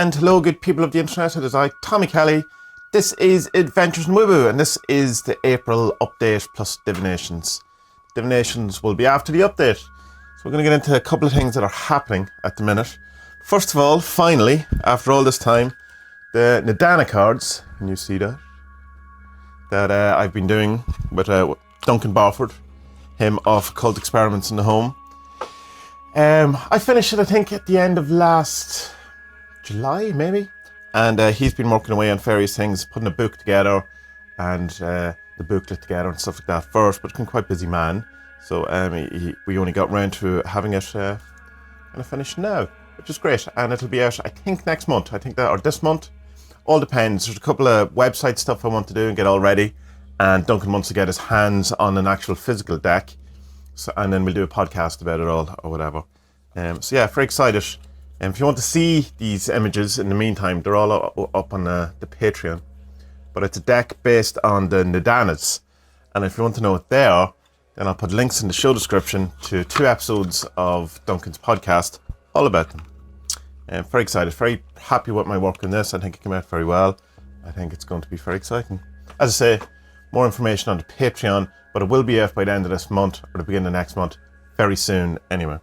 And hello, good people of the internet. It is I, Tommy Kelly. This is Adventures in Woo-Woo, and this is the April update plus Divinations. Divinations will be after the update. So we're going to get into a couple of things that are happening at the minute. First of all, finally, after all this time, the Nidana cards, can you see that I've been doing with Duncan Barford, him of Cult Experiments in the Home. I finished it, I think, at the end of last July, maybe. And he's been working away on various things, putting a book together and the booklet together and stuff like that first, but he's quite busy man. So we only got round to having it kind of finished now, which is great. And it'll be out, I think, next month. I think that, or this month. All depends. There's a couple of website stuff I want to do and get all ready. And Duncan wants to get his hands on an actual physical deck. So, and then we'll do a podcast about it all or whatever. So yeah, very excited. And if you want to see these images in the meantime, they're all up on the Patreon. But it's a deck based on the Nidanas. And if you want to know what they are, then I'll put links in the show description to 2 episodes of Duncan's podcast, all about them. Very excited, very happy with my work on this. I think it came out very well. I think it's going to be very exciting. As I say, more information on the Patreon, but it will be out by the end of this month or the beginning of next month, very soon anyway.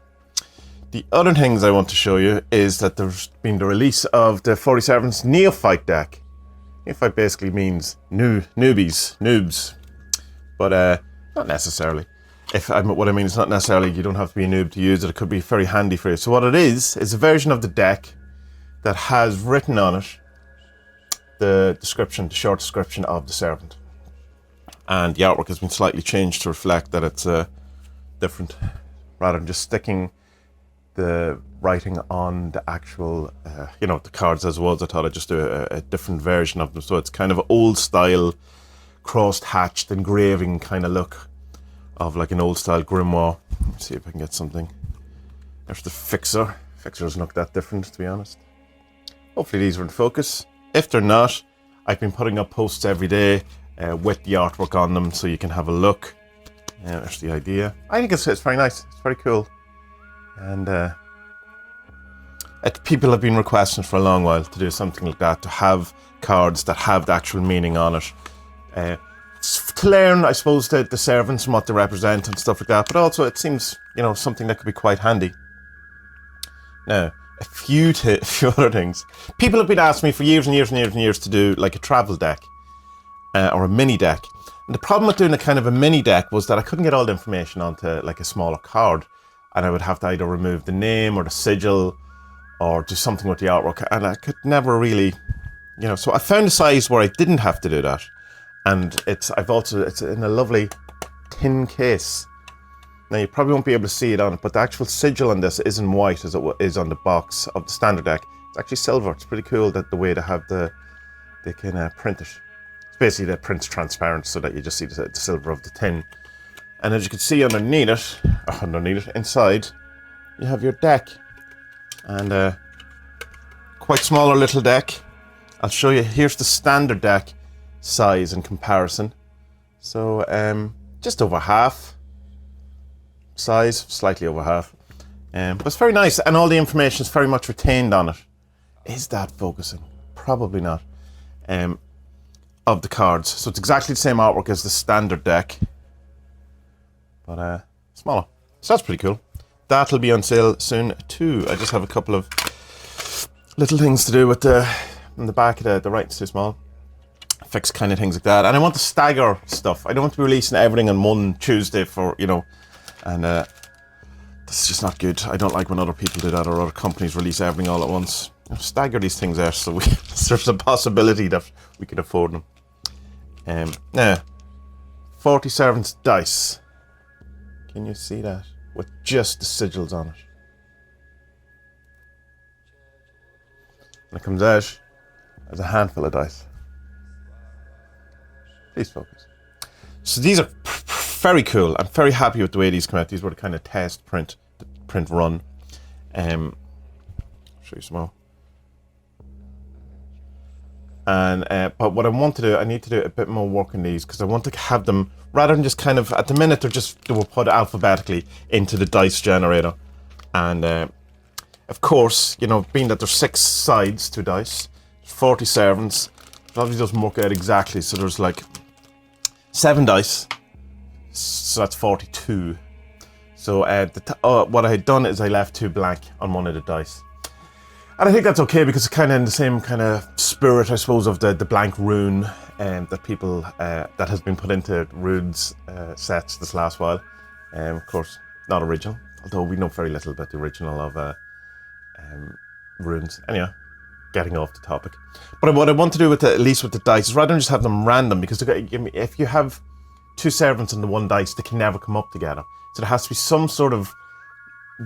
The other things I want to show you is that there's been the release of the 47's Neophyte deck. Neophyte basically means noobs, but not necessarily. What I mean is not necessarily you don't have to be a noob to use it. It could be very handy for you. So what it is a version of the deck that has written on it the description, the short description of the servant. And the artwork has been slightly changed to reflect that it's different, rather than just sticking the writing on the actual, the cards as well. I thought I'd just do a different version of them. So it's kind of old style, crossed hatched engraving kind of look of like an old style grimoire. Let's see if I can get something. There's the fixer. Fixer doesn't look that different, to be honest. Hopefully these are in focus. If they're not, I've been putting up posts every day with the artwork on them so you can have a look. That's the idea. I think it's very nice. It's very cool. And people have been requesting for a long while to do something like that, to have cards that have the actual meaning on it. To learn, I suppose, the servants and what they represent and stuff like that, but also it seems, something that could be quite handy. Now, a few other things. People have been asking me for years and years and years and years to do like a travel deck or a mini deck. And the problem with doing a kind of a mini deck was that I couldn't get all the information onto like a smaller card. And I would have to either remove the name or the sigil or do something with the artwork. And I could never really, so I found a size where I didn't have to do that. And it's in a lovely tin case. Now you probably won't be able to see it on it, but the actual sigil on this isn't white as it is on the box of the standard deck. It's actually silver. It's pretty cool that the way they have they can print it. It's basically the print's transparent so that you just see the silver of the tin. And as you can see underneath it, inside, you have your deck. And quite smaller little deck. I'll show you, here's the standard deck size in comparison. So just over half size, slightly over half. But it's very nice, and all the information is very much retained on it. Is that focusing? Probably not. Of the cards. So it's exactly the same artwork as the standard deck, but smaller. So that's pretty cool. That'll be on sale soon too. I just have a couple of little things to do with in the back of the writing's too small. Fix kind of things like that. And I want to stagger stuff. I don't want to be releasing everything on one Tuesday and that's just not good. I don't like when other people do that or other companies release everything all at once. Stagger these things out so there's a possibility that we can afford them. Now, 40 servants dice. Can you see that? With just the sigils on it. And it comes out as a handful of dice. Please focus. So these are very cool. I'm very happy with the way these come out. These were the kind of test print run. Show you some more. And but what I want to do, I need to do a bit more work on these because I want to have them, rather than just kind of, at the minute they were put alphabetically into the dice generator. And Of course, you know, being that there's 6 sides to dice, 40 servants, it obviously doesn't work out exactly, so there's like 7 dice, so that's 42. So what I had done is I left 2 blank on one of the dice. And I think that's okay because it's kind of in the same kind of spirit, I suppose, of the blank rune that people, that has been put into runes sets this last while. Of course, not original, although we know very little about the original of runes. Anyway, getting off the topic. But what I want to do with at least with the dice is rather than just have them random, because if you have 2 servants and the 1 dice, they can never come up together. So there has to be some sort of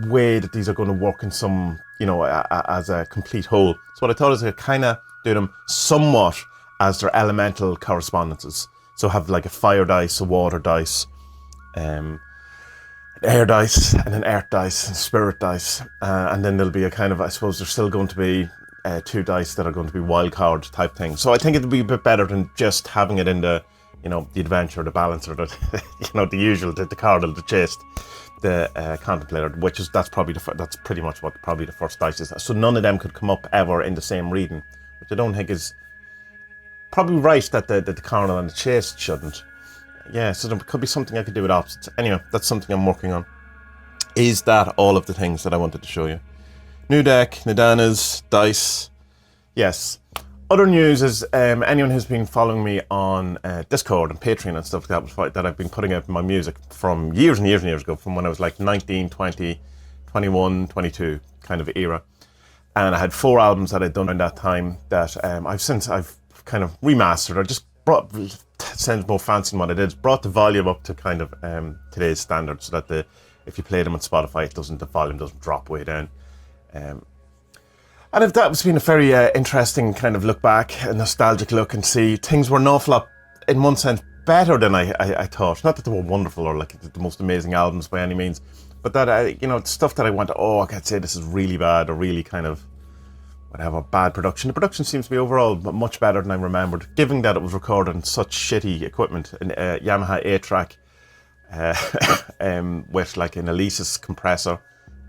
way that these are going to work in some, you know, as a complete whole. So what I thought is I kind of do them somewhat as their elemental correspondences. So have like a fire dice, a water dice, an air dice, and an earth dice, and spirit dice. And then there'll be a kind of, I suppose there's still going to be 2 dice that are going to be wild card type thing. So I think it'll be a bit better than just having it in the, you know, the adventure, the balancer, the, you know, the usual, the cardinal, the chase, the contemplator, which is, that's pretty much what probably the first dice is. So none of them could come up ever in the same reading, which I don't think is probably right, that the cardinal and the chase shouldn't. Yeah, so there could be something I could do with opposites. Anyway, that's something I'm working on. Is that all of the things that I wanted to show you? New deck, Nidana's, dice. Yes. Other news is anyone who's been following me on Discord and Patreon and stuff like that I've been putting out my music from years and years and years ago, from when I was like 19, 20, 21, 22 kind of era. And I had 4 albums that I'd done in that time that I've kind of remastered. I just brought, sounds more fancy than what I did, brought the volume up to kind of today's standard, so that if you play them on Spotify, the volume doesn't drop way down. And if that was been a very interesting kind of look back, a nostalgic look, and see things were an awful lot, in one sense, better than I thought. Not that they were wonderful or like the most amazing albums by any means, but that, you know, stuff that I went, oh, I can't say this is really bad or really kind of whatever, bad production. The production seems to be overall much better than I remembered, given that it was recorded on such shitty equipment, an Yamaha 8-track with like an Alesis compressor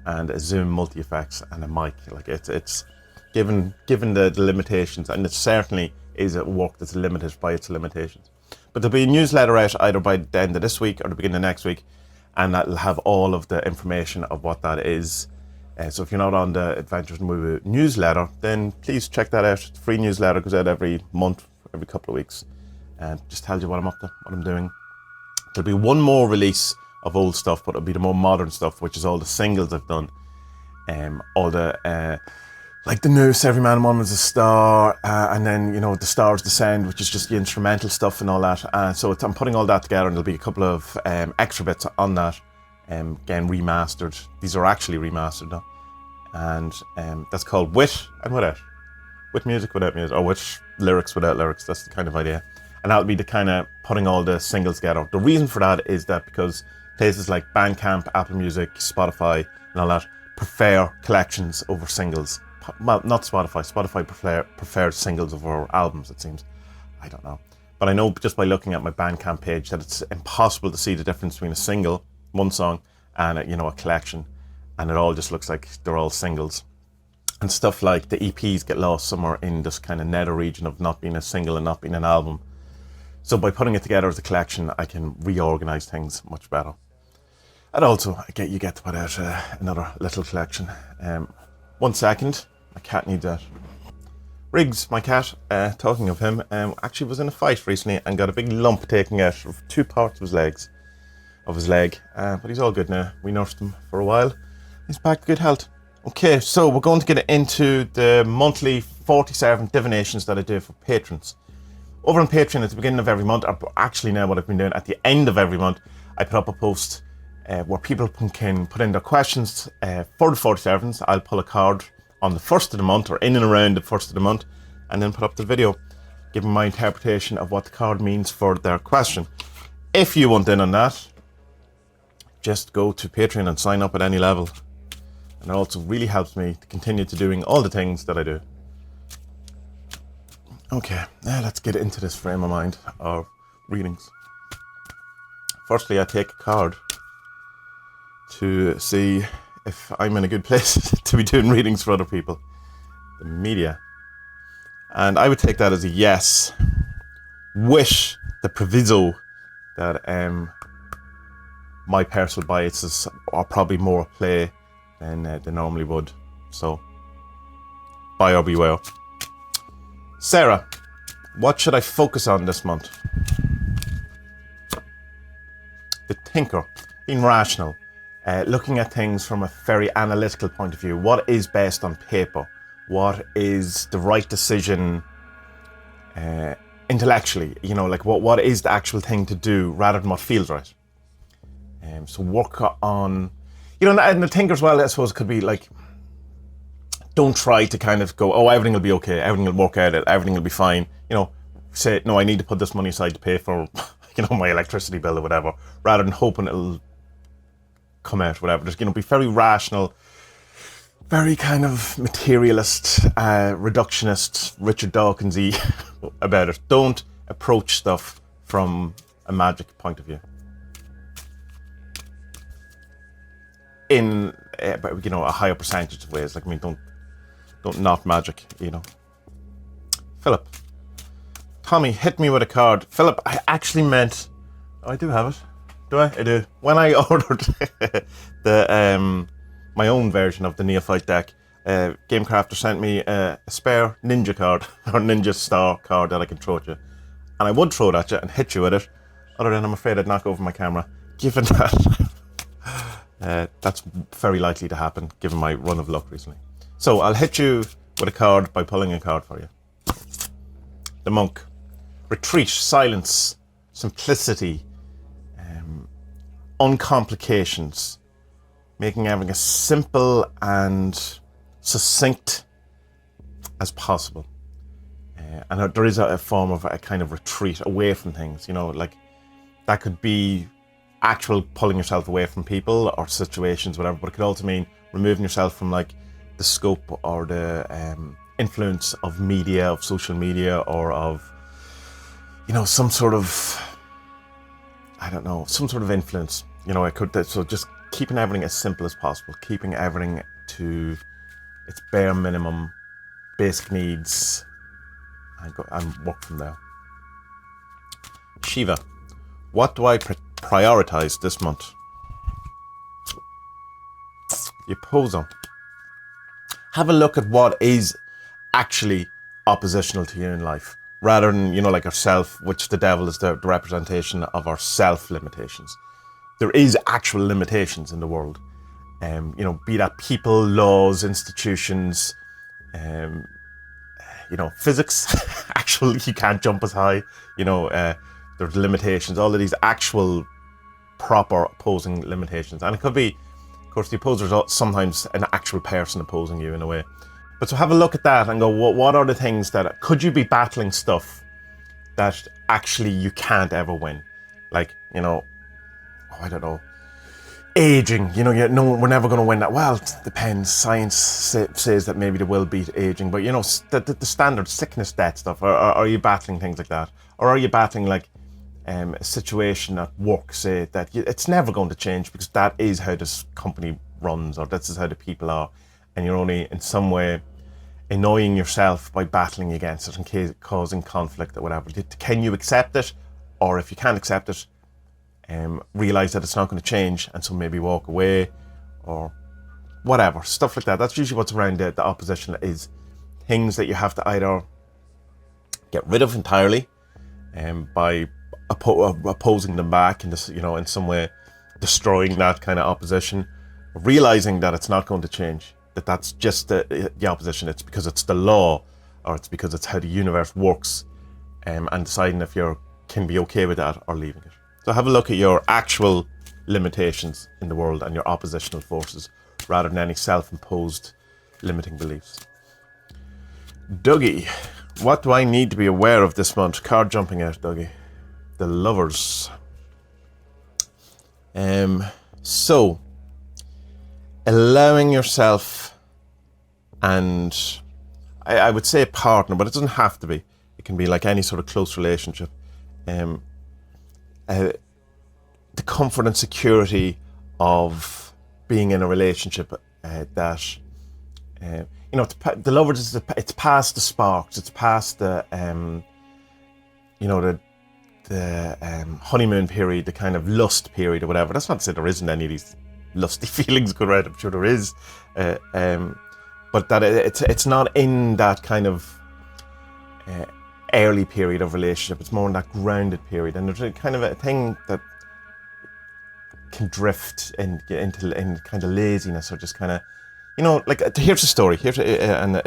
and a Zoom multi-effects and a mic. Like it's given the limitations, and it certainly is a work that's limited by its limitations. But there'll be a newsletter out either by the end of this week or the beginning of next week, and that'll have all of the information of what that is. So if you're not on the Adventures in Woo newsletter, then please check that out. It's a free newsletter, goes out every month, every couple of weeks, and just tells you what I'm up to, what I'm doing. There'll be one more release of old stuff, but it'll be the more modern stuff, which is all the singles I've done. All the like the newest Every Man and Woman Was a Star, and then, you know, The Stars Descend, which is just the instrumental stuff and all that. So I'm putting all that together, and there'll be a couple of extra bits on that, again remastered. These are actually remastered now, and that's called With and Without. With music, without music, or with lyrics, without lyrics. That's the kind of idea, and that'll be the kind of putting all the singles together. The reason for that is that because places like Bandcamp, Apple Music, Spotify, and all that prefer collections over singles. Well, not Spotify. Spotify prefers singles over albums, it seems. I don't know. But I know just by looking at my Bandcamp page that it's impossible to see the difference between a single, one song, and a collection. And it all just looks like they're all singles. And stuff like the EPs get lost somewhere in this kind of nether region of not being a single and not being an album. So by putting it together as a collection, I can reorganize things much better. And also, you get to put out another little collection. 1 second, my cat needs that. Riggs, my cat, talking of him, actually was in a fight recently and got a big lump taken out of 2 parts of his leg. But he's all good now. We nursed him for a while. He's back to good health. Okay, so we're going to get into the monthly 47 divinations that I do for patrons. Over on Patreon at the beginning of every month, or actually now what I've been doing at the end of every month, I put up a post where people can put in their questions for the 47s. I'll pull a card on the first of the month, or in and around the first of the month, and then put up the video, giving my interpretation of what the card means for their question. If you want in on that, just go to Patreon and sign up at any level. And it also really helps me to continue to doing all the things that I do. Okay, now let's get into this frame of mind of readings. Firstly, I take a card to see if I'm in a good place to be doing readings for other people. The media. And I would take that as a yes, with the proviso that my personal biases are probably more at play than they normally would. So, buyer beware. Sarah, what should I focus on this month? The thinker, being rational, looking at things from a very analytical point of view. What is best on paper? What is the right decision intellectually? You know, like what is the actual thing to do rather than what feels right? So work on, you know, and the thinker as well, I suppose, could be like, don't try to kind of go, oh, everything will be okay, everything will work out, everything will be fine. You know, say, no, I need to put this money aside to pay for, you know, my electricity bill or whatever, rather than hoping it'll come out, whatever. Just, you know, be very rational, very kind of materialist, reductionist, Richard Dawkins-y about it. Don't approach stuff from a magic point of view. In, you know, a higher percentage of ways. Like, I mean, don't not magic, you know. Philip. Tommy, hit me with a card. Philip, I actually meant, oh, I do have it. Do I? I do. When I ordered the my own version of the Neophyte deck, Gamecrafter sent me a spare ninja card, or ninja star card that I can throw at you. And I would throw it at you and hit you with it, other than I'm afraid I'd knock over my camera. Given that, that's very likely to happen, given my run of luck recently. So I'll hit you with a card by pulling a card for you. The Monk. Retreat, silence, simplicity, uncomplications, making everything as simple and succinct as possible. And there is a form of a kind of retreat away from things, you know, like that could be actual pulling yourself away from people or situations, whatever, but it could also mean removing yourself from like the scope or the influence of media, of social media, or of, you know, some sort of, I don't know, some sort of influence. You know, so just keeping everything as simple as possible, keeping everything to its bare minimum, basic needs, and work from there. Shiva, what do I prioritize this month? The opposer. Have a look at what is actually oppositional to you in life, rather than, you know, like ourself, which the devil is the representation of our self limitations. There is actual limitations in the world, you know, be that people, laws, institutions, you know, physics. Actually, you can't jump as high. You know, there's limitations. All of these actual proper opposing limitations, and it could be, of course, the opposer is sometimes an actual person opposing you in a way. But so have a look at that and go, what are the things that could you be battling stuff that actually you can't ever win? Like, you know, oh, I don't know, aging. You know, no, we're never going to win that. Well, it depends. Science says that maybe they will beat aging, but you know, the standard sickness, death stuff. Or are you battling things like that? Or are you battling like a situation at work, say that it's never going to change because that is how this company runs, or this is how the people are, and you're only in some way annoying yourself by battling against it and causing conflict or whatever. Can you accept it? Or if you can't accept it, realize that it's not going to change, and so maybe walk away or whatever, stuff like that. That's usually what's around the opposition, is things that you have to either get rid of entirely by opposing them back and just, you know, in some way destroying that kind of opposition, realizing that it's not going to change, that's just the opposition. It's because it's the law, or it's because it's how the universe works, and deciding if you can be okay with that or leaving it. So have a look at your actual limitations in the world and your oppositional forces, rather than any self-imposed limiting beliefs. Dougie, what do I need to be aware of this month? Card jumping out, Dougie. The Lovers. So, allowing yourself, and I would say partner, but it doesn't have to be. It can be like any sort of close relationship. The comfort and security of being in a relationship that you know, the lovers, it's past the sparks, it's past the you know, the honeymoon period, the kind of lust period or whatever. That's not to say there isn't any of these lusty feelings going around. I'm sure there is, but that it's not in that kind of early period of relationship. It's more in that grounded period, and there's a kind of a thing that can drift and get into kind of laziness, or just kind of, you know, like, here's a story. And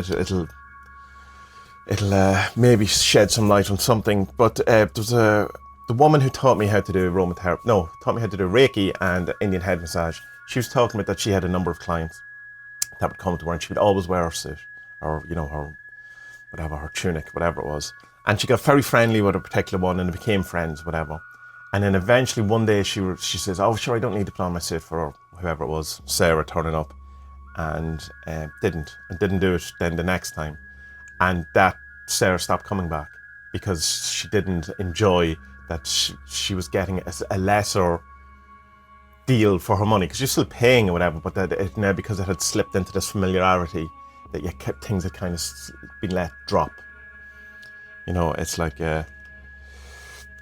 it'll maybe shed some light on something. But there's the woman who taught me how to do aromatherapy. No, taught me how to do Reiki and Indian head massage. She was talking about that she had a number of clients that would come to her, and she would always wear her suit, or, you know, her whatever, her tunic, whatever it was. And she got very friendly with a particular one, and they became friends, whatever. And then eventually one day she says, "Oh, sure, I don't need to put on my suit," for whoever it was, Sarah, turning up, and didn't do it then the next time. And that Sarah stopped coming back because she didn't enjoy that she was getting a lesser deal for her money, because you're still paying or whatever, but that it, now, because it had slipped into this familiarity, that you kept things that kind of been let drop. You know, it's like, you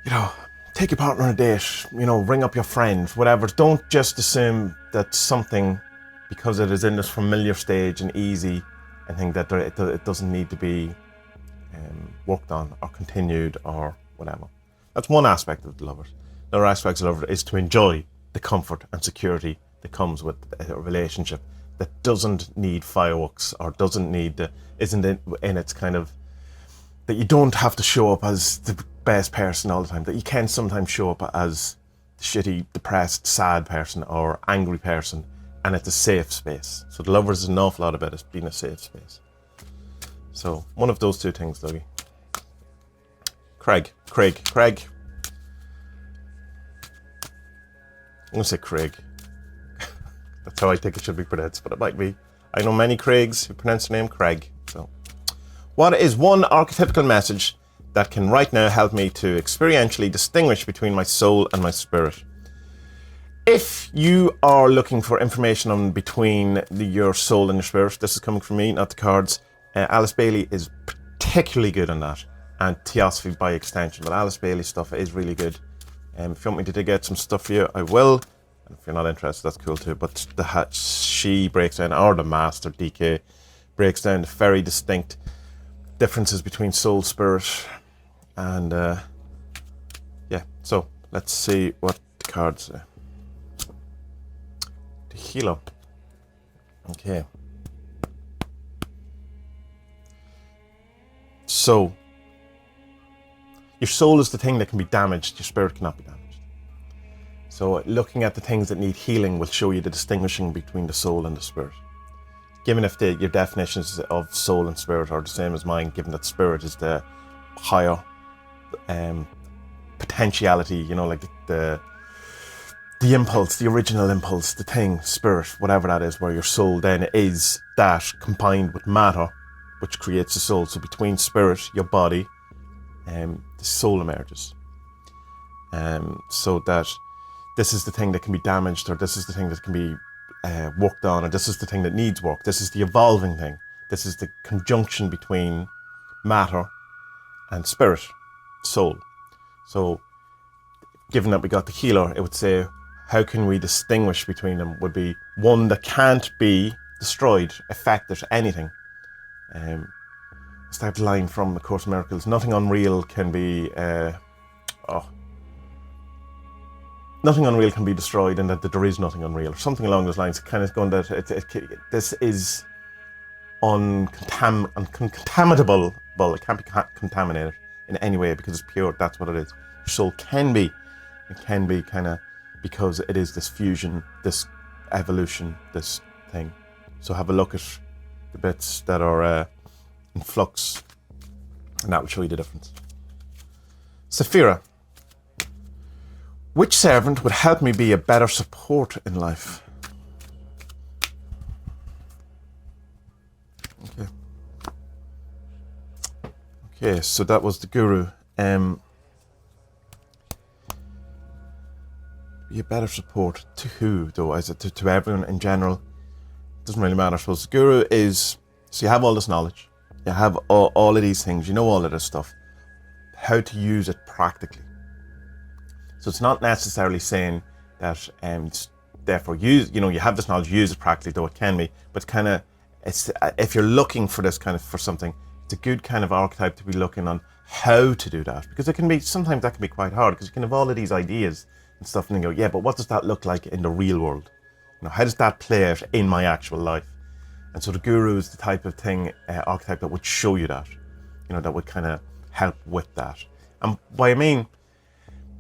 know, take your partner on a date, you know, ring up your friend, whatever. Don't just assume that something, because it is in this familiar stage and easy, and think that it doesn't need to be worked on or continued or whatever. That's one aspect of the lovers. Another aspect of the lover is to enjoy the comfort and security that comes with a relationship that doesn't need fireworks, or doesn't need isn't in its kind of, that you don't have to show up as the best person all the time, that you can sometimes show up as the shitty, depressed, sad person or angry person, and it's a safe space. So the lovers is an awful lot about it being a safe space. So one of those two things, Dougie. Craig. I'm going to say Craig. That's how I think it should be pronounced, but it might be. I know many Craigs who pronounce the name Craig. So, what is one archetypical message that can right now help me to experientially distinguish between my soul and my spirit? If you are looking for information on between your soul and your spirit, this is coming from me, not the cards. Alice Bailey is particularly good on that, and Theosophy by extension. But Alice Bailey stuff is really good. If you want me to get some stuff for you, I will. And if you're not interested, that's cool too. But she breaks down, or the Master DK breaks down the very distinct differences between soul, spirit, and yeah. So let's see what the cards say. The healer. Okay. So, your soul is the thing that can be damaged, your spirit cannot be damaged. So looking at the things that need healing will show you the distinguishing between the soul and the spirit. Given if your definitions of soul and spirit are the same as mine, given that spirit is the higher potentiality, you know, like the impulse, the original impulse, the thing, spirit, whatever that is, where your soul then is that combined with matter, which creates the soul. So between spirit, your body, the soul emerges. So that this is the thing that can be damaged, or this is the thing that can be worked on, or this is the thing that needs work. This is the evolving thing. This is the conjunction between matter and spirit, soul. So given that we got the healer, it would say, how can we distinguish between them? Would be one that can't be destroyed, affected, anything. Start the line from the Course in Miracles. Nothing unreal can be nothing unreal can be destroyed, and that there is nothing unreal, or something along those lines. Kind of going that this is uncontaminable. Well, it can't be contaminated in any way because it's pure. That's what it is. Your soul can be. It can be kind of, because it is this fusion, this evolution, this thing. So have a look at the bits that are in flux, and that will show you the difference. Sapphira. Which servant would help me be a better support in life? Okay, so that was the guru. be a better support to who, though? Is it to everyone in general? Doesn't really matter, I suppose. The guru is, so you have all this knowledge, you have all of these things, you know all of this stuff, how to use it practically. So it's not necessarily saying that therefore use, you have this knowledge, use it practically, though it can be, but kind of, it's if you're looking for this kind of, for something, it's a good kind of archetype to be looking on how to do that, because it can be, sometimes that can be quite hard, because you can have all of these ideas and stuff and then go, yeah, but what does that look like in the real world? How does that play out in my actual life? And so the guru is the type of thing, archetype that would show you that, that would kind of help with that. And by I mean,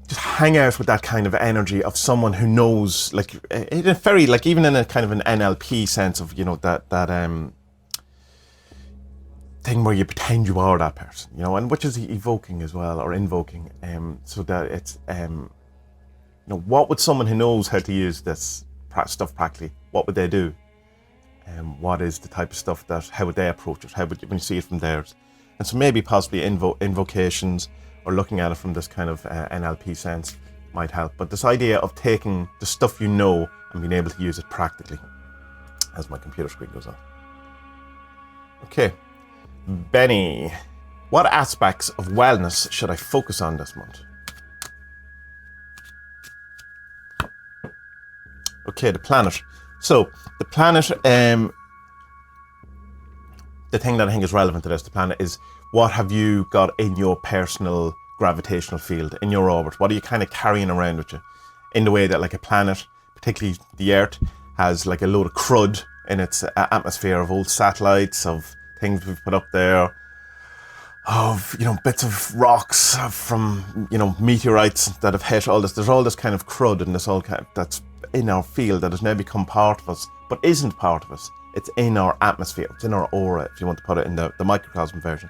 just hang out with that kind of energy of someone who knows, like, in a very, like, even in a kind of an NLP sense of, that thing where you pretend you are that person, and which is evoking as well, or invoking, so that it's, what would someone who knows how to use this stuff practically, what would they do? What is the type of stuff that, how would they approach it? How would you, when you see it from theirs? And so maybe possibly invocations, or looking at it from this kind of NLP sense might help. But this idea of taking the stuff and being able to use it practically, as my computer screen goes off. Okay, Benny, what aspects of wellness should I focus on this month? Okay, the planet. So the planet, the thing that I think is relevant to this, the planet, is what have you got in your personal gravitational field, in your orbit? What are you kind of carrying around with you? In the way that, like, a planet, particularly the Earth, has like a load of crud in its atmosphere of old satellites, of things we've put up there, of, bits of rocks from, meteorites that have hit all this. There's all this kind of crud and this all kind of, that's in our field that has now become part of us, but isn't part of us. It's in our atmosphere, it's in our aura, if you want to put it in the microcosm version.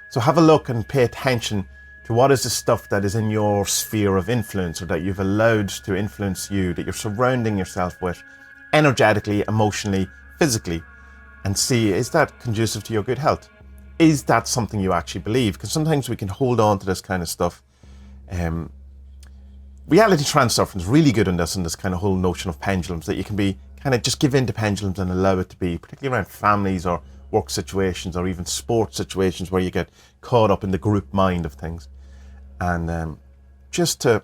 So have a look and pay attention to what is the stuff that is in your sphere of influence, or that you've allowed to influence you, that you're surrounding yourself with energetically, emotionally, physically, and see, is that conducive to your good health? Is that something you actually believe? Because sometimes we can hold on to this kind of stuff. Reality transfer is really good in this kind of whole notion of pendulums, that you can be kind of just give in to pendulums and allow it to be, particularly around families or work situations or even sports situations where you get caught up in the group mind of things. And just to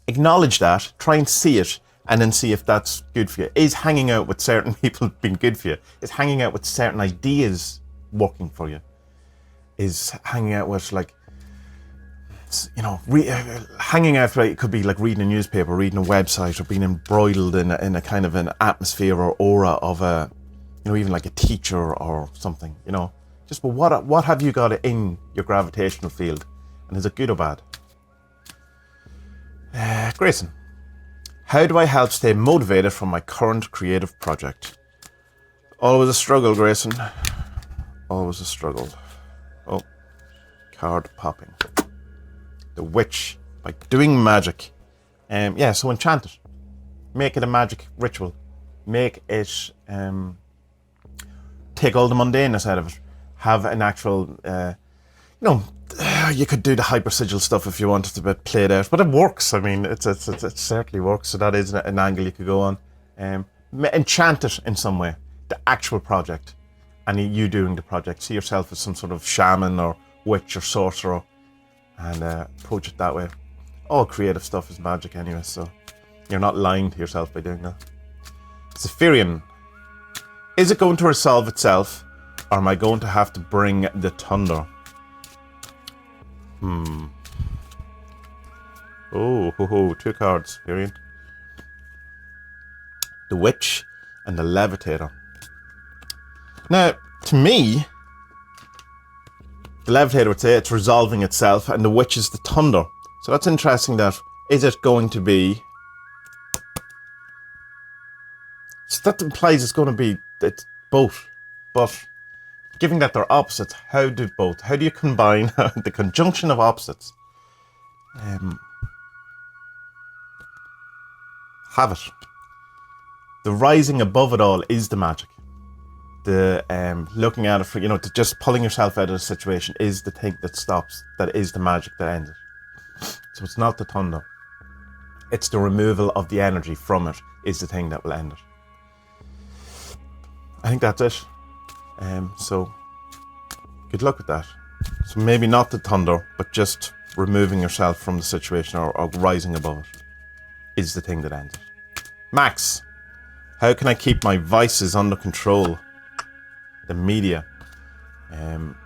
acknowledge that, try and see it, and then see if that's good for you. Is hanging out with certain people being good for you? Is hanging out with certain ideas working for you? Is hanging out with, like, hanging out, right? It could be like reading a newspaper, reading a website, or being embroiled in a kind of an atmosphere or aura of a, even like a teacher or something, Just, well, what have you got in your gravitational field? And is it good or bad? Grayson, how do I help stay motivated from my current creative project? Always a struggle, Grayson. Always a struggle. Oh, card popping. The witch, by doing magic. So enchant it. Make it a magic ritual. Make it, take all the mundaneness out of it. Have an actual, you could do the hyper sigil stuff if you wanted to be played out, but it works. I mean, it certainly works. So that is an angle you could go on. Enchant it in some way, the actual project, and you doing the project. See yourself as some sort of shaman or witch or sorcerer, and approach it that way. All creative stuff is magic anyway, so you're not lying to yourself by doing that. Zephyrian, is it going to resolve itself, or am I going to have to bring the thunder? Oh, two cards, Zephyrian. The Witch and the Levitator. Now, to me, the Levitator would say it's resolving itself, and the Witch is the thunder. So that's interesting. That is it going to be? So that implies it's going to be both. But given that they're opposites, how do you combine the conjunction of opposites? Have it. The rising above it all is the magic. The looking at it for, just pulling yourself out of the situation is the thing that stops. That is the magic that ends it. So it's not the thunder. It's the removal of the energy from it is the thing that will end it. I think that's it. So good luck with that. So maybe not the thunder, but just removing yourself from the situation or rising above it is the thing that ends it. Max, how can I keep my vices under control? The media,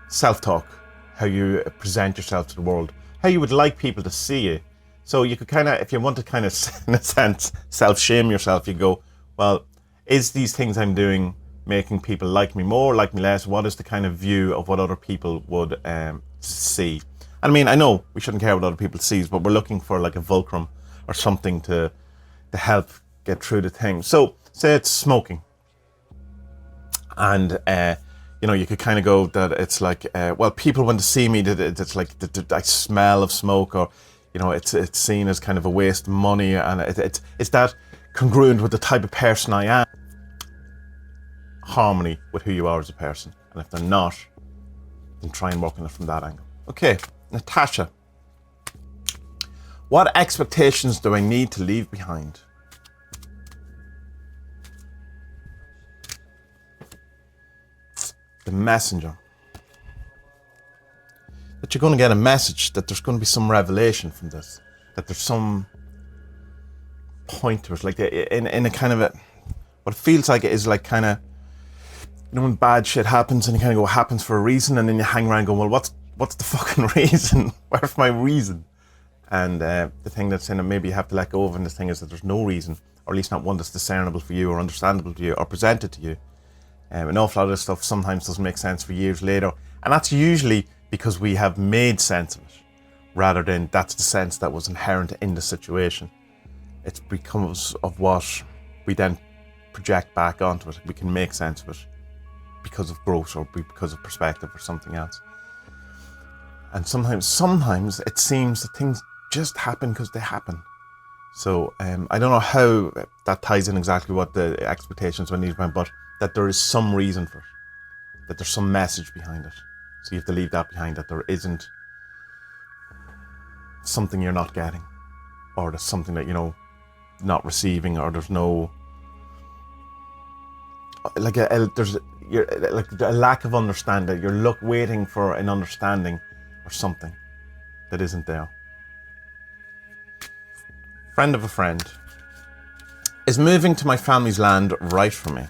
self-talk, how you present yourself to the world, how you would like people to see you. So you could kind of, if you want to kind of, in a sense, self-shame yourself, you go, well, is these things I'm doing making people like me more, like me less? What is the kind of view of what other people would see? And I mean, I know we shouldn't care what other people see, but we're looking for like a fulcrum or something to help get through the thing. So say it's smoking. And, you know, you could kind of go that it's like, well, people want to see me, that it's like I smell of smoke, or, you know, it's seen as kind of a waste of money, and it's that congruent with the type of person I am. Harmony with who you are as a person. And if they're not, then try and work on it from that angle. Okay, Natasha. What expectations do I need to leave behind? The messenger. That you're going to get a message, that there's going to be some revelation from this, that there's some pointers, like in a kind of a, what it feels like it is like kind of, you know, when bad shit happens and you kind of go, happens for a reason, and then you hang around going, well, what's the fucking reason? Where's my reason? And the thing that's in it, maybe you have to let go of in this thing, is that there's no reason, or at least not one that's discernible for you or understandable to you or presented to you. An awful lot of this stuff sometimes doesn't make sense for years later, and that's usually because we have made sense of it, rather than that's the sense that was inherent in the situation. It becomes of what we then project back onto it. We can make sense of it because of growth or because of perspective or something else. And sometimes it seems that things just happen because they happen. So I don't know how that ties in exactly what the expectations when these went, but that there is some reason for it, that there's some message behind it. So you have to leave that behind, that there isn't something you're not getting, or there's something that, you know, not receiving, or there's no, like there's a lack of understanding. You're waiting for an understanding or something that isn't there. Friend of a friend. Is moving to my family's land right for me?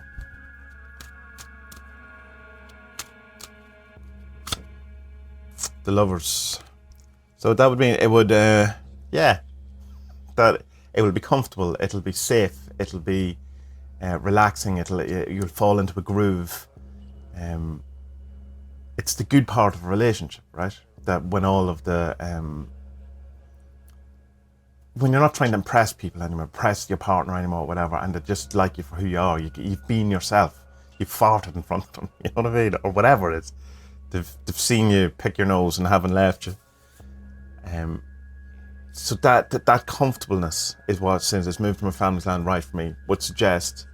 The Lovers. So that would mean it would, yeah, that it will be comfortable, it'll be safe, it'll be relaxing, you'll fall into a groove. It's the good part of a relationship, right? That when all of the, when you're not trying to impress people anymore, impress your partner anymore, whatever, and they just like you for who you are, you've been yourself, you've farted in front of them, you know what I mean, or whatever it is. They've seen you pick your nose and haven't left you. So that comfortableness is what, since it's moved to my family's land right for me, would suggest,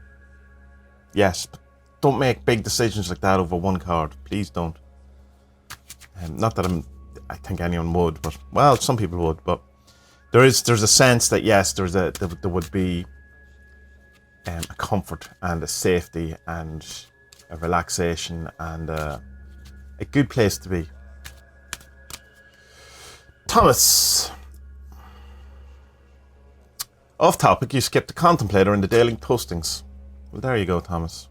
yes, but don't make big decisions like that over one card. Please don't. Not that I think anyone would, but, well, some people would, but there's a sense that, yes, there would be a comfort and a safety and a relaxation and a good place to be. Thomas. Off topic, you skipped the contemplator in the daily postings. Well, there you go, Thomas.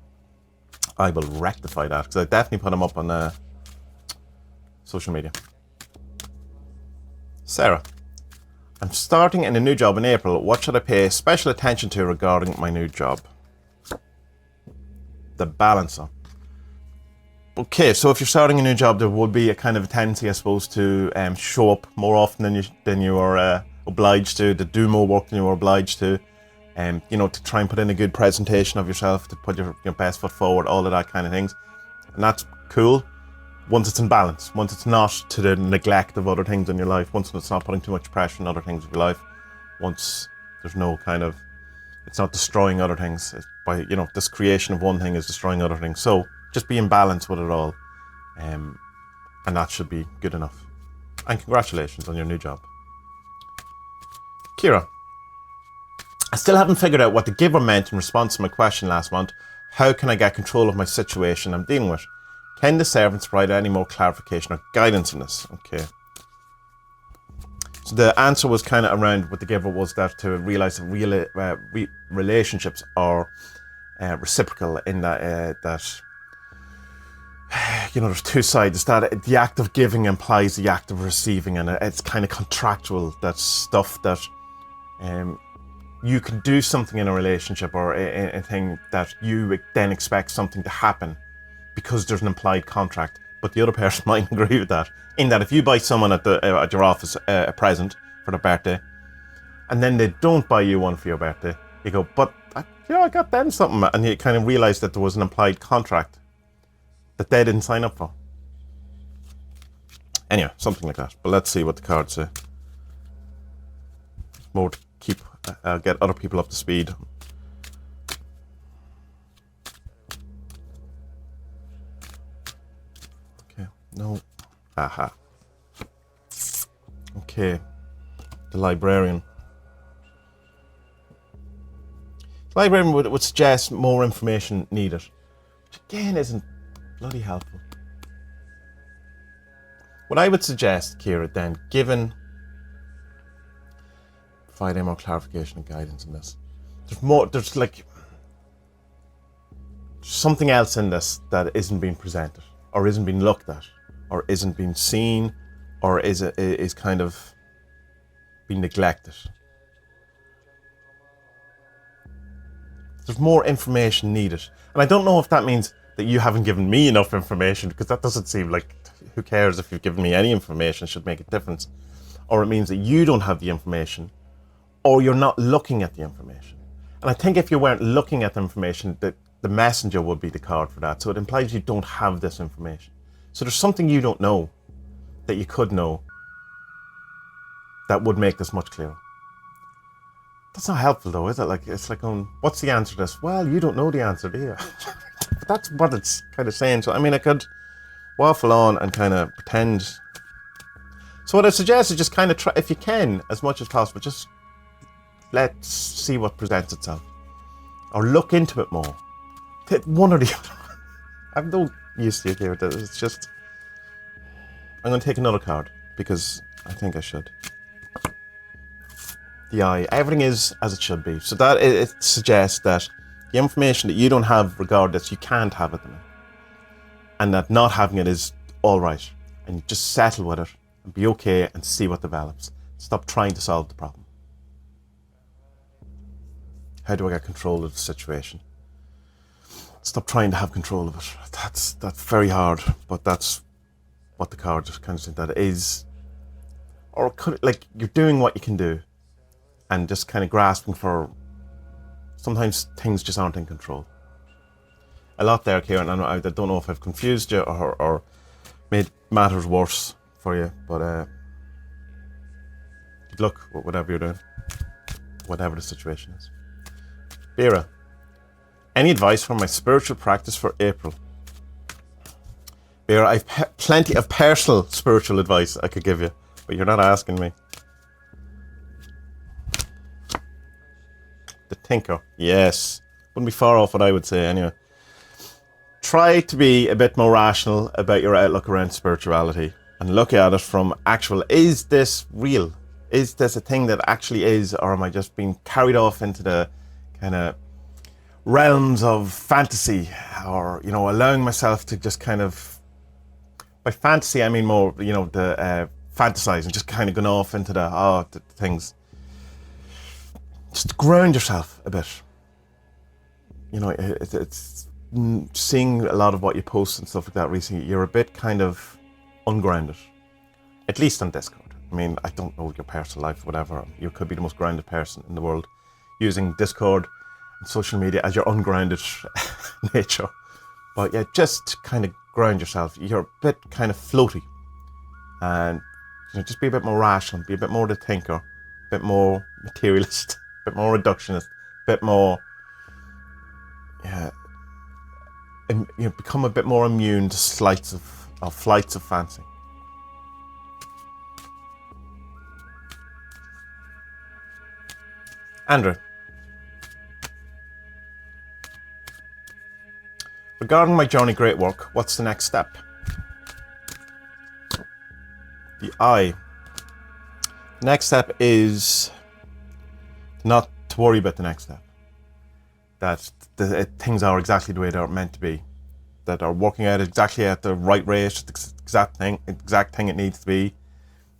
I will rectify that, because I definitely put him up on social media. Sarah. I'm starting in a new job in April. What should I pay special attention to regarding my new job? The balancer. Okay, so if you're starting a new job, there would be a kind of a tendency, I suppose, to show up more often than you are obliged to do more work than you are obliged to, you know, to try and put in a good presentation of yourself, to put your best foot forward, all of that kind of things. And that's cool, once it's in balance, once it's not to the neglect of other things in your life, once it's not putting too much pressure on other things of your life, once there's no kind of, it's not destroying other things. It's by, you know, this creation of one thing is destroying other things. So just be in balance with it all, and that should be good enough. And congratulations on your new job. Kira, I still haven't figured out what the giver meant in response to my question last month. How can I get control of my situation I'm dealing with? Can the servants provide any more clarification or guidance on this? Okay. So the answer was kind of around what the giver was, that to realise that relationships are reciprocal, in that there's two sides. That the act of giving implies the act of receiving, and it's kind of contractual. That's stuff that you can do something in a relationship or a thing that you then expect something to happen because there's an implied contract, but the other person might agree with that. In that, if you buy someone at your office a present for their birthday, and then they don't buy you one for your birthday, you go, but I got them something, and you kind of realise that there was an implied contract that they didn't sign up for. Anyway, something like that. But let's see what the cards say. More to get other people up to speed. Okay, no. Aha. Okay, the librarian. The librarian would suggest more information needed, which again isn't bloody helpful. What I would suggest, Kira, then, given providing more clarification and guidance in this, there's something else in this that isn't being presented, or isn't being looked at, or isn't being seen, or is kind of being neglected. There's more information needed. And I don't know if that means that you haven't given me enough information, because that doesn't seem like, who cares if you've given me any information, it should make a difference. Or it means that you don't have the information, or you're not looking at the information. And I think if you weren't looking at the information, the messenger would be the card for that. So it implies you don't have this information. So there's something you don't know that you could know that would make this much clearer. That's not helpful though, is it? It's like going, what's the answer to this? Well, you don't know the answer, do you? But that's what it's kind of saying. So, I mean, I could waffle on and kind of pretend. So what I suggest is just kind of try, if you can, as much as possible, just let's see what presents itself. Or look into it more. One or the other. I've no use to it here. It's just, I'm going to take another card because I think I should. The eye. Everything is as it should be. So that it suggests that the information that you don't have regarding this, you can't have it. And that not having it is all right. And you just settle with it and be okay and see what develops. Stop trying to solve the problem. How do I get control of the situation? Stop trying to have control of it. That's very hard, but that's what the card just kind of said that is. Or you're doing what you can do and just kind of grasping for, sometimes things just aren't in control. A lot there, Kieran, and I don't know if I've confused you or made matters worse for you, but good luck with whatever you're doing, whatever the situation is. Vera, any advice for my spiritual practice for April? Vera, I've plenty of personal spiritual advice I could give you, but you're not asking me. The Tinker, yes. Wouldn't be far off what I would say anyway. Try to be a bit more rational about your outlook around spirituality and look at it from actual, is this real? Is this a thing that actually is, or am I just being carried off into the kind of realms of fantasy, or, allowing myself to just kind of, by fantasy I mean more, the fantasizing, just kind of going off into the things. Just ground yourself a bit. It's seeing a lot of what you post and stuff like that recently, you're a bit kind of ungrounded, at least on Discord. I mean, I don't know your personal life, whatever. You could be the most grounded person in the world using Discord and social media as your ungrounded nature. But yeah, just kind of ground yourself. You're a bit kind of floaty. And just be a bit more rational, be a bit more the thinker, a bit more materialist, a bit more reductionist, a bit more, become a bit more immune to flights of fancy. Andrew, Regarding my journey, great work. What's the next step? The I. Next step is not to worry about the next step. That things are exactly the way they're meant to be. That are working out exactly at the right rate, the exact thing it needs to be.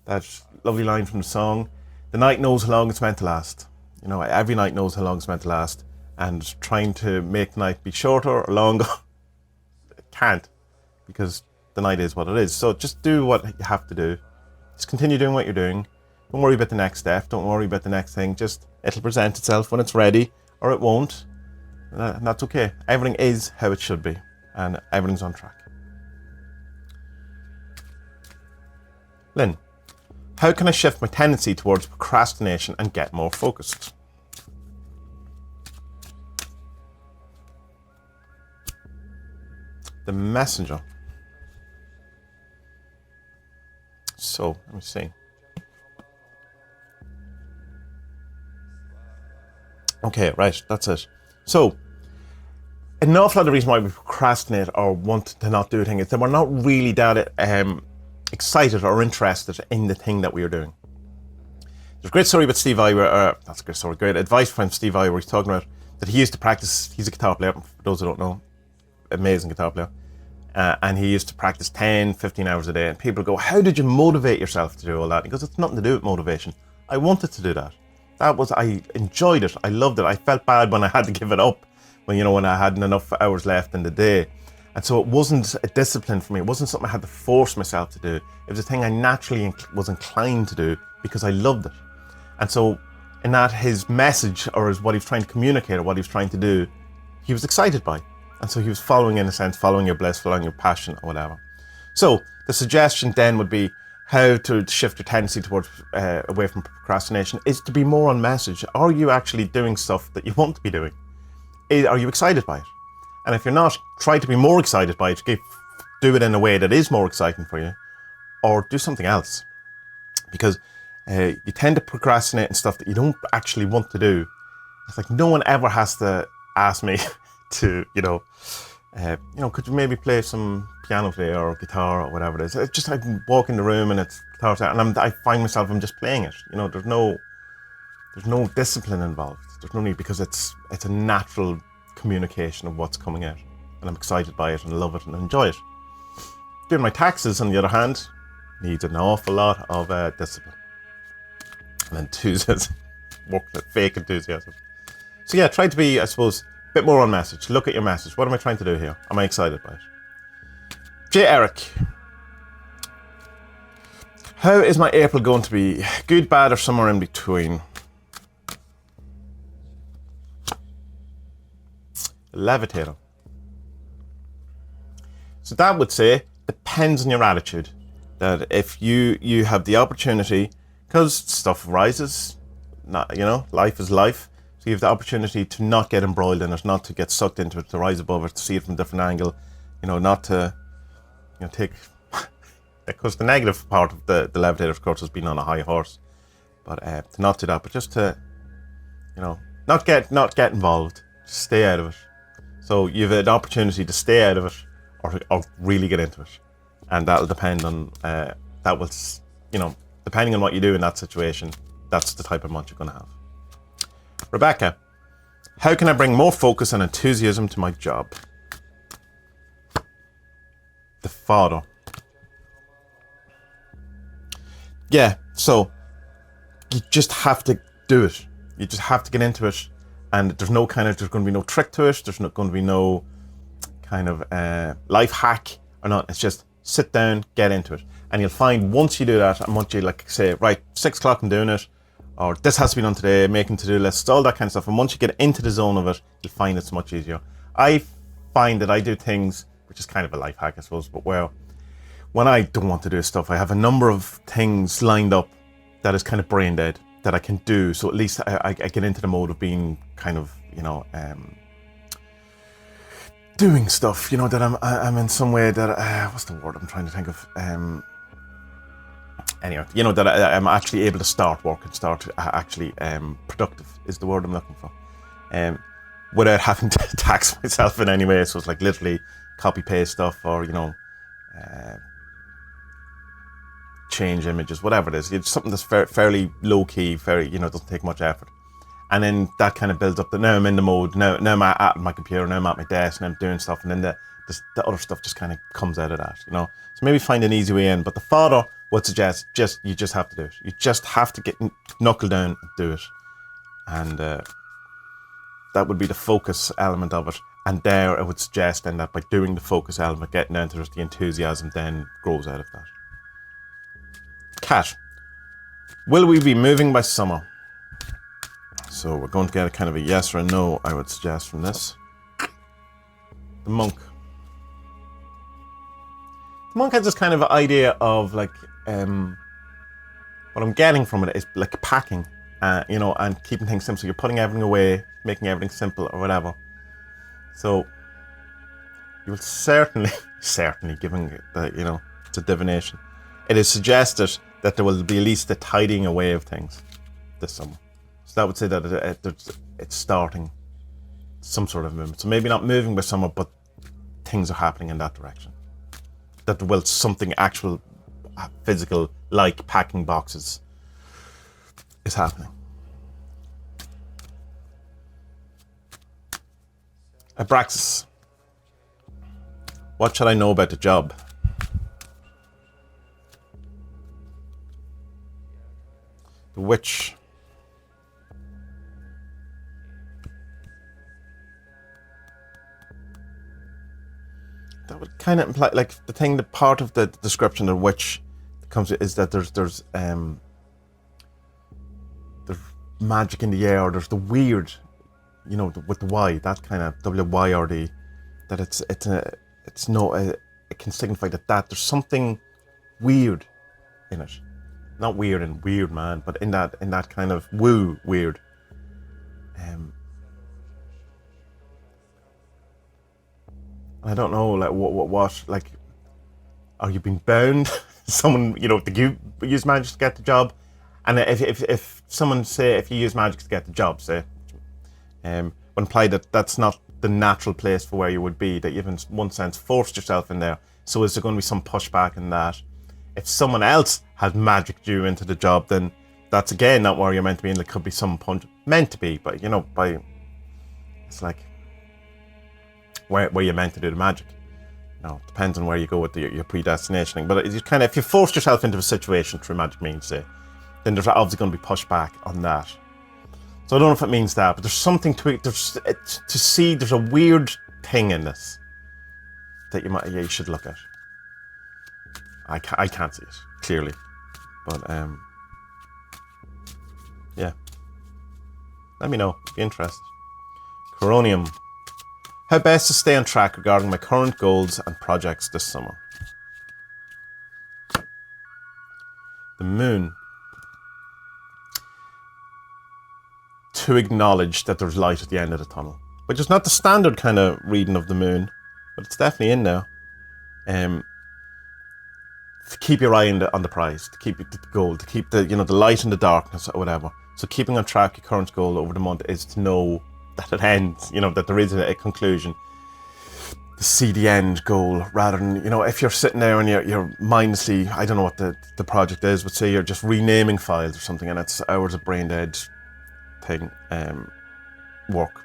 That lovely line from the song. The night knows how long it's meant to last. You know, every night knows how long it's meant to last. And trying to make the night be shorter or longer, it can't. Because the night is what it is. So just do what you have to do. Just continue doing what you're doing. Don't worry about the next step. Don't worry about the next thing. Just, it'll present itself when it's ready, or it won't. And that's okay. Everything is how it should be. And everything's on track. Lynn, how can I shift my tendency towards procrastination and get more focused? The messenger. So, let me see. Okay, right, that's it. So, an awful lot of the reason why we procrastinate or want to not do a thing is that we're not really that excited or interested in the thing that we are doing. There's a great story about Steve Vai, that's a great story, great advice from Steve Vai, where he's talking about that he used to practice, he's a guitar player, for those who don't know, amazing guitar player, and he used to practice 10, 15 hours a day, and people go, how did you motivate yourself to do all that? He goes, it's nothing to do with motivation. I wanted to do that. I enjoyed it, I loved it, I felt bad when I had to give it up, when I hadn't enough hours left in the day. And so it wasn't a discipline for me. It wasn't something I had to force myself to do. It was a thing I naturally was inclined to do because I loved it. And so in that, his message, or what he was trying to communicate, or what he was trying to do, he was excited by. And so he was following, in a sense, following your bliss, following your passion, or whatever. So the suggestion then would be how to shift your tendency towards away from procrastination is to be more on message. Are you actually doing stuff that you want to be doing? Are you excited by it? And if you're not, try to be more excited by it. Do it in a way that is more exciting for you, or do something else. Because you tend to procrastinate in stuff that you don't actually want to do. It's like no one ever has to ask me to, could you maybe play some piano today or guitar or whatever it is. It's just I can walk in the room and it's guitar time, and I find myself I'm just playing it. There's no discipline involved. There's no need, because it's a natural communication of what's coming out, and I'm excited by it and love it and enjoy it. Doing my taxes, on the other hand, needs an awful lot of discipline and enthusiasm, fake enthusiasm. So yeah, try to be, I suppose, a bit more on message. Look at your message. What am I trying to do here? Am I excited by it? J. Eric, how is my April going to be? Good, bad, or somewhere in between? Levitator. So that would say depends on your attitude. That if you have the opportunity, because stuff rises, life is life. So you have the opportunity to not get embroiled in it, not to get sucked into it, to rise above it, to see it from a different angle. Not to take. Because the negative part of the levitator, of course, has been on a high horse. But to not do that, but just to, not get involved, just stay out of it. So you have an opportunity to stay out of it, or really get into it, and that'll depend on depending on what you do in that situation. That's the type of month you're going to have. Rebecca, how can I bring more focus and enthusiasm to my job? The father. Yeah, so you just have to do it. You just have to get into it. And there's going to be no trick to it. There's not going to be no kind of life hack or not. It's just sit down, get into it. And you'll find once you do that, and once you say, right, 6 o'clock I'm doing it, or this has to be done today, making to-do lists, all that kind of stuff. And once you get into the zone of it, you'll find it's much easier. I find that I do things, which is kind of a life hack, I suppose, but when I don't want to do stuff, I have a number of things lined up that is kind of brain dead that I can do. So at least I get into the mode of being kind of, doing stuff, that I'm in some way that, what's the word I'm trying to think of? Anyway, that I'm actually able to start work and start actually productive is the word I'm looking for. without having to tax myself in any way. So it's like literally copy paste stuff, or change images, whatever it is. It's something that's fairly low key, doesn't take much effort. And then that kind of builds up. Now I'm in the mode. Now I'm at my computer. Now I'm at my desk, and I'm doing stuff. And then the other stuff just kind of comes out of that. So maybe find an easy way in. But the father would suggest you just have to do it. You just have to knuckle down and do it. And that would be the focus element of it. And there I would suggest then that by doing the focus element, getting down to it, the enthusiasm then grows out of that. Cat. Will we be moving by summer? So we're going to get a kind of a yes or a no, I would suggest, from this. The monk. The monk has this kind of idea of like, what I'm getting from it is like packing, and keeping things simple. So you're putting everything away, making everything simple or whatever. So you will certainly, given that, it's a divination, it is suggested that there will be at least a tidying away of things this summer. So that would say that it's starting some sort of movement. So maybe not moving by summer, but things are happening in that direction. That there will something actual, physical, like packing boxes, is happening. Abraxas. What should I know about the job? The witch. That would kind of imply, like, the part of the description of which comes is that there's magic in the air, or there's the weird, with the Y, that kind of WYRD, that it can signify that there's something weird in it. Not weird and weird man, but in that kind of woo weird. I don't know, like what like, are you being bound? Someone, did you use magic to get the job? And if someone say, if you use magic to get the job, say, would imply that that's not the natural place for where you would be, that you've in one sense forced yourself in there. So is there going to be some pushback in that? If someone else has magic due into the job, then that's again not where you're meant to be, and there could be some punch meant to be, but it's like where you're meant to do the magic. It depends on where you go with your predestinationing. But if you forced yourself into a situation through magic means, say, then there's obviously going to be pushback on that. So I don't know if it means that, but there's something to see. There's a weird thing in this that you should look at. I can't see it clearly, but yeah. Let me know if you're interested. Coronium. How best to stay on track regarding my current goals and projects this summer? The moon. To acknowledge that there's light at the end of the tunnel, which is not the standard kind of reading of the moon, but it's definitely in there. To keep your eye on the prize, to keep the goal, to keep the light in the darkness or whatever. So keeping on track, your current goal over the month is to know that it ends, that there is a conclusion, to see the end goal, rather than, if you're sitting there and you're mindlessly, I don't know what the project is, but say you're just renaming files or something, and it's hours of brain dead thing, work,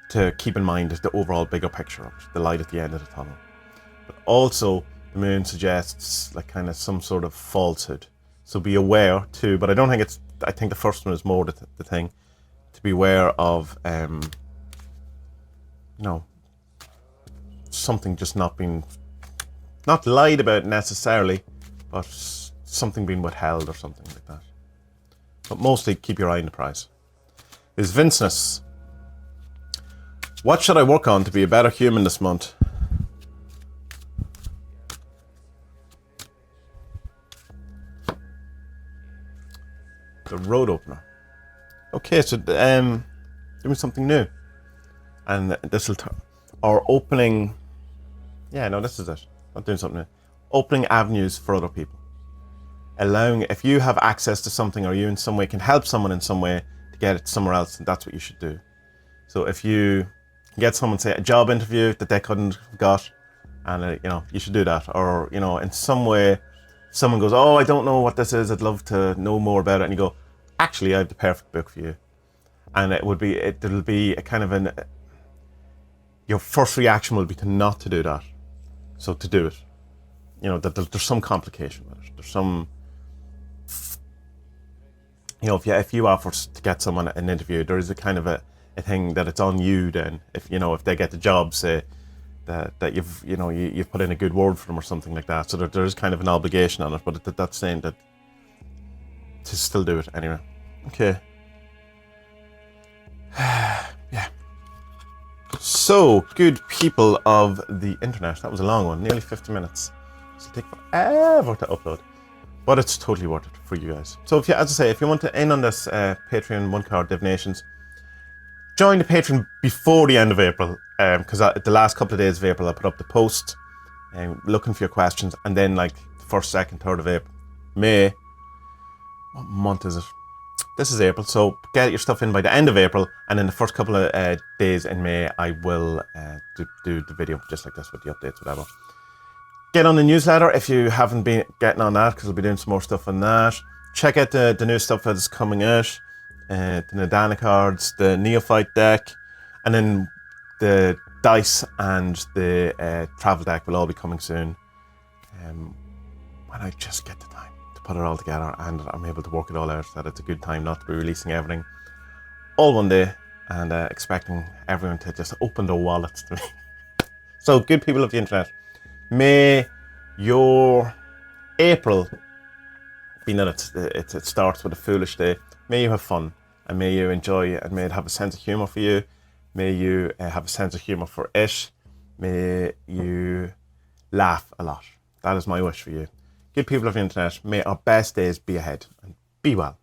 to keep in mind the overall bigger picture of it, the light at the end of the tunnel. But also, the moon suggests like kind of some sort of falsehood. So be aware too, but I don't think I think the first one is more the thing, to be aware of, something just not lied about necessarily, but something being withheld or something like that. But mostly keep your eye on the prize. Is Vincenus. What should I work on to be a better human this month? The road opener. Okay, so doing something new, and this will or opening. Yeah, no, this is it. Not doing something new. Opening avenues for other people. Allowing, if you have access to something, or you in some way can help someone in some way to get it somewhere else, and that's what you should do. So if you can get someone, say, a job interview that they couldn't have got, and you know, you should do that. Or, you know, in some way, someone goes, oh, I don't know what this is, I'd love to know more about it. And you go, actually, I have the perfect book for you. And it'll be a kind of your first reaction will be to not to do that. So to do it. You know, that there's some complication with it. There's some, you know, if you offer to get someone an interview, there is a kind of a thing that it's on you then. If, you know, if they get the job, say, that you've put in a good word for them or something like that. So there's kind of an obligation on it, but that's saying that to still do it anyway. Okay. Yeah. So, good people of the internet. That was a long one, nearly 50 minutes. So take forever to upload, but it's totally worth it for you guys. So if you, as I say, if you want to in on this Patreon 1-card Divinations, join the Patreon before the end of April, because the last couple of days of April I put up the post looking for your questions, and then like the 1st, 2nd, 3rd of April, May, what month is it? This is April, so get your stuff in by the end of April, and then the first couple of days in May I will do the video just like this with the updates, whatever. Get on the newsletter if you haven't been getting on that, because I'll be doing some more stuff on that. Check out the new stuff that is coming out. The Nidana cards, the Neophyte deck, and then the dice and the travel deck will all be coming soon. When I just get the time to put it all together and I'm able to work it all out, that it's a good time not to be releasing everything all one day and expecting everyone to just open their wallets to me. So, good people of the internet, may your April, being that it starts with a foolish day, may you have fun, and may you enjoy it, and may it have a sense of humour for you. May you have a sense of humour for it. May you laugh a lot. That is my wish for you. Good people of the internet, may our best days be ahead, and be well.